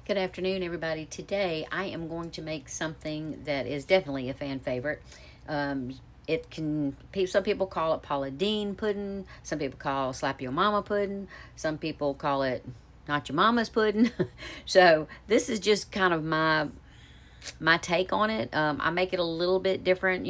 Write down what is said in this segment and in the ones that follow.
Good afternoon, everybody. Today I am going to make something that is definitely a fan favorite. Um, some people call it Paula Deen pudding. Some people call slap your mama pudding. Some people call it not your mama's pudding. So this is just kind of my take on it. I make it a little bit different,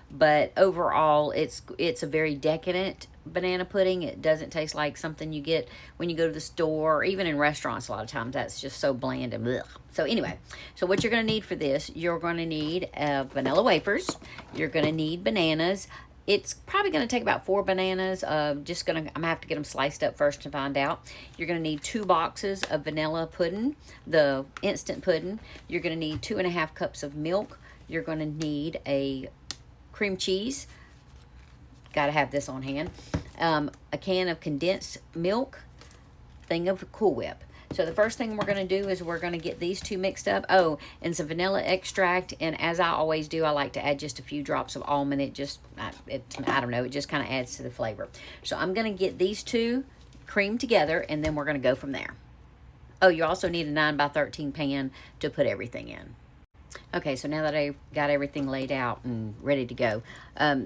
but overall, it's a very decadent banana pudding. It doesn't taste like something you get when you go to the store, or even in restaurants. A lot of times, that's just so bland and blech. So anyway, so what you're going to need for this, you're going to need vanilla wafers. You're going to need bananas. It's probably going to take about 4 bananas. I'm going to have to get them sliced up first to find out. You're going to need 2 boxes of vanilla pudding, the instant pudding. You're going to need 2.5 cups of milk. You're going to need a cream cheese. Got to have this on hand. A can of condensed milk, thing of Cool Whip. So the first thing we're going to do is we're going to get these two mixed up. Oh, and some vanilla extract. And as I always do, I like to add just a few drops of almond. I don't know, it just kind of adds to the flavor. So I'm going to get these two creamed together, and then we're going to go from there. Oh, you also need a 9x13 pan to put everything in. Okay, so now that I've got everything laid out and ready to go,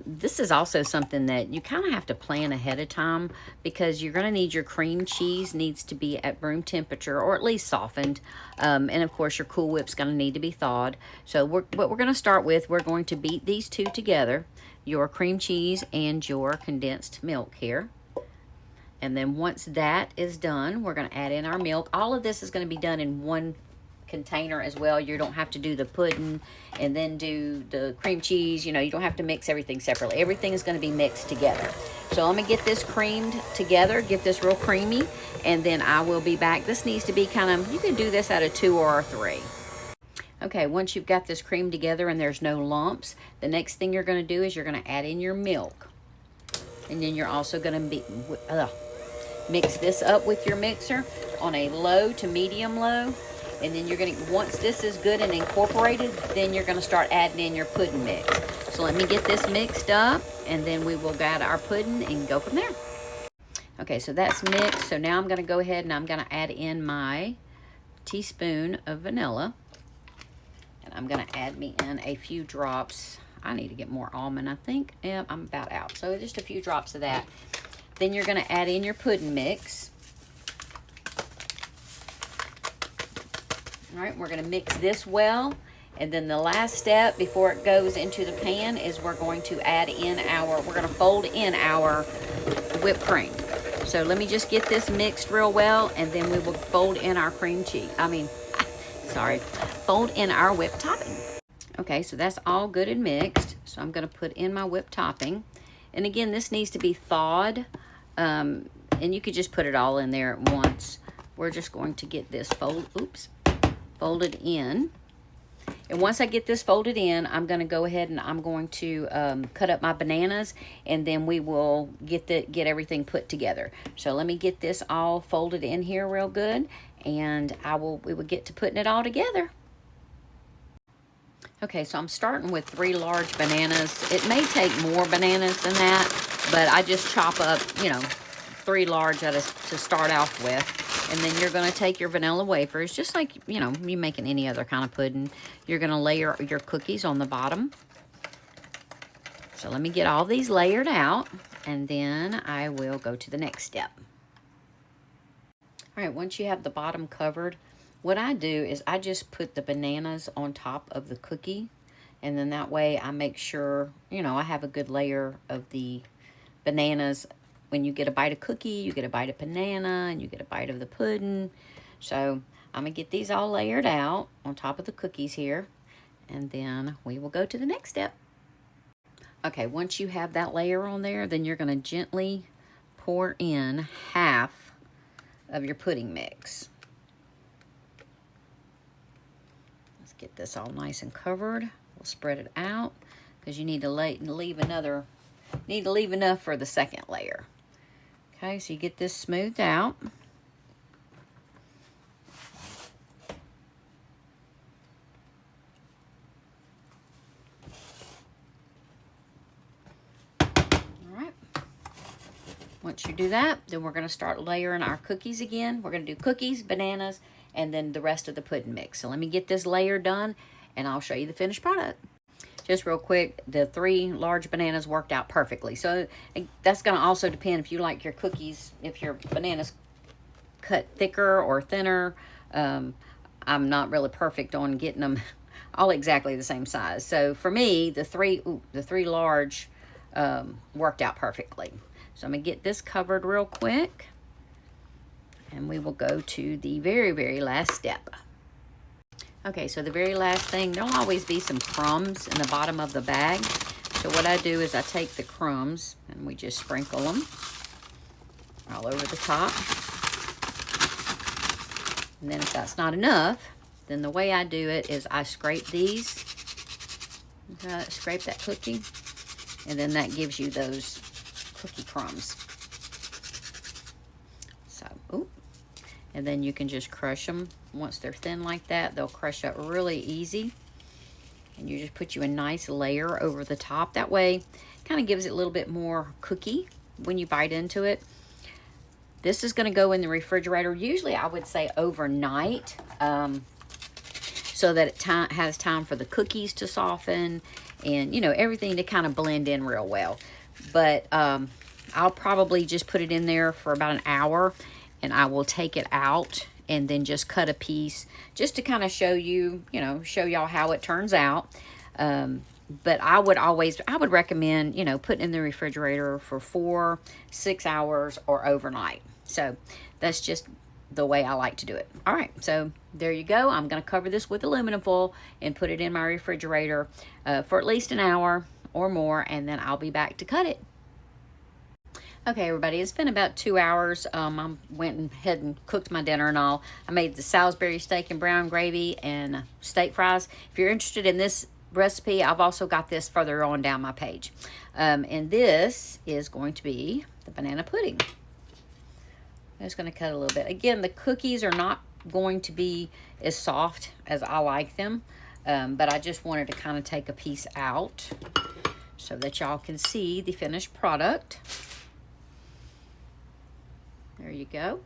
this is also something that you kind of have to plan ahead of time, because you're going to need your cream cheese needs to be at room temperature, or at least softened. And of course, your Cool Whip's going to need to be thawed. So what we're going to start with, we're going to beat these two together, your cream cheese and your condensed milk here. And then once that is done, we're going to add in our milk. All of this is going to be done in one container as well. You don't have to do the pudding and then do the cream cheese. You don't have to mix everything separately. Everything is going to be mixed together. So I'm going to get this creamed together, get this real creamy, and then I will be back. This needs to be you can do this out of 2 or 3. Okay, once you've got this creamed together and there's no lumps, the next thing you're going to do is you're going to add in your milk. And then you're also going to mix this up with your mixer on a low to medium low. And then once this is good and incorporated, then you're going to start adding in your pudding mix. So let me get this mixed up, and then we will add our pudding and go from there. Okay, so that's mixed. So now I'm going to go ahead and I'm going to add in my teaspoon of vanilla. And I'm going to add me in a few drops. I need to get more almond, I think. Yeah, I'm about out. So just a few drops of that. Then you're going to add in your pudding mix. All right, we're going to mix this well. And then the last step before it goes into the pan is we're going to fold in our whipped cream. So let me just get this mixed real well, and then we will fold in our fold in our whipped topping. Okay, so that's all good and mixed. So I'm going to put in my whipped topping. And again, this needs to be thawed. And you could just put it all in there at once. We're just going to get this folded in. And once I get this folded in, I'm going to go ahead and I'm going to cut up my bananas, and then we will get everything put together. So let me get this all folded in here real good, and we will get to putting it all together. Okay, so I'm starting with 3 large bananas. It may take more bananas than that, but I just chop up, 3 large to start off with. And then you're going to take your vanilla wafers, just like, you're making any other kind of pudding. You're going to layer your cookies on the bottom. So let me get all these layered out, and then I will go to the next step. All right, once you have the bottom covered, what I do is I just put the bananas on top of the cookie, and then that way I make sure, I have a good layer of the bananas. When you get a bite of cookie, you get a bite of banana, and you get a bite of the pudding. So I'm going to get these all layered out on top of the cookies here, and then we will go to the next step. Okay, once you have that layer on there, then you're going to gently pour in half of your pudding mix. Let's get this all nice and covered. We'll spread it out, because you need to leave enough for the second layer. Okay, so you get this smoothed out. All right. Once you do that, then we're going to start layering our cookies again. We're going to do cookies, bananas, and then the rest of the pudding mix. So let me get this layer done, and I'll show you the finished product. Just real quick, the 3 large bananas worked out perfectly. So that's going to also depend if you like your cookies, if your bananas cut thicker or thinner. I'm not really perfect on getting them all exactly the same size. So for me, the three large worked out perfectly. So I'm going to get this covered real quick, and we will go to the very, very last step. Okay, so the very last thing, there'll always be some crumbs in the bottom of the bag. So what I do is I take the crumbs and we just sprinkle them all over the top. And then if that's not enough, then the way I do it is I scrape these. Scrape that cookie. And then that gives you those cookie crumbs. So, ooh. And then you can just crush them. Once they're thin like that, they'll crush up really easy. And you just put you a nice layer over the top. That way, kind of gives it a little bit more cookie when you bite into it. This is going to go in the refrigerator. Usually, I would say overnight, so that it has time for the cookies to soften and, you know, everything to kind of blend in real well. But I'll probably just put it in there for about an hour, and I will take it out and then just cut a piece just to kind of show you, show y'all how it turns out. But I would recommend, putting in the refrigerator for 4-6 hours or overnight. So that's just the way I like to do it. All right, so there you go. I'm going to cover this with aluminum foil and put it in my refrigerator for at least an hour or more, and then I'll be back to cut it. Okay, everybody, it's been about 2 hours. I went ahead and cooked my dinner and all. I made the Salisbury steak and brown gravy and steak fries. If you're interested in this recipe, I've also got this further on down my page. And this is going to be the banana pudding. I'm just going to cut a little bit. Again, the cookies are not going to be as soft as I like them, but I just wanted to kind of take a piece out so that y'all can see the finished product. There you go.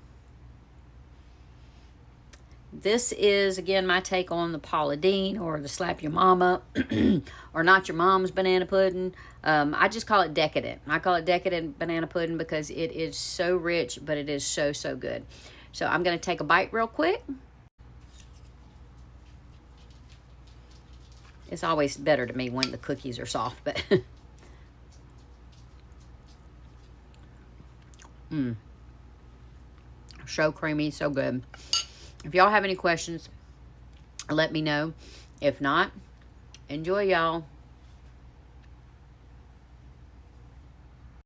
This is, again, my take on the Paula Deen or the Slap Your Mama or Not Your Mom's banana pudding. I just call it Decadent. I call it Decadent banana pudding because it is so rich, but it is so, so good. So I'm going to take a bite real quick. It's always better to me when the cookies are soft, but so creamy, so good. If y'all have any questions, let me know. If not, enjoy, y'all.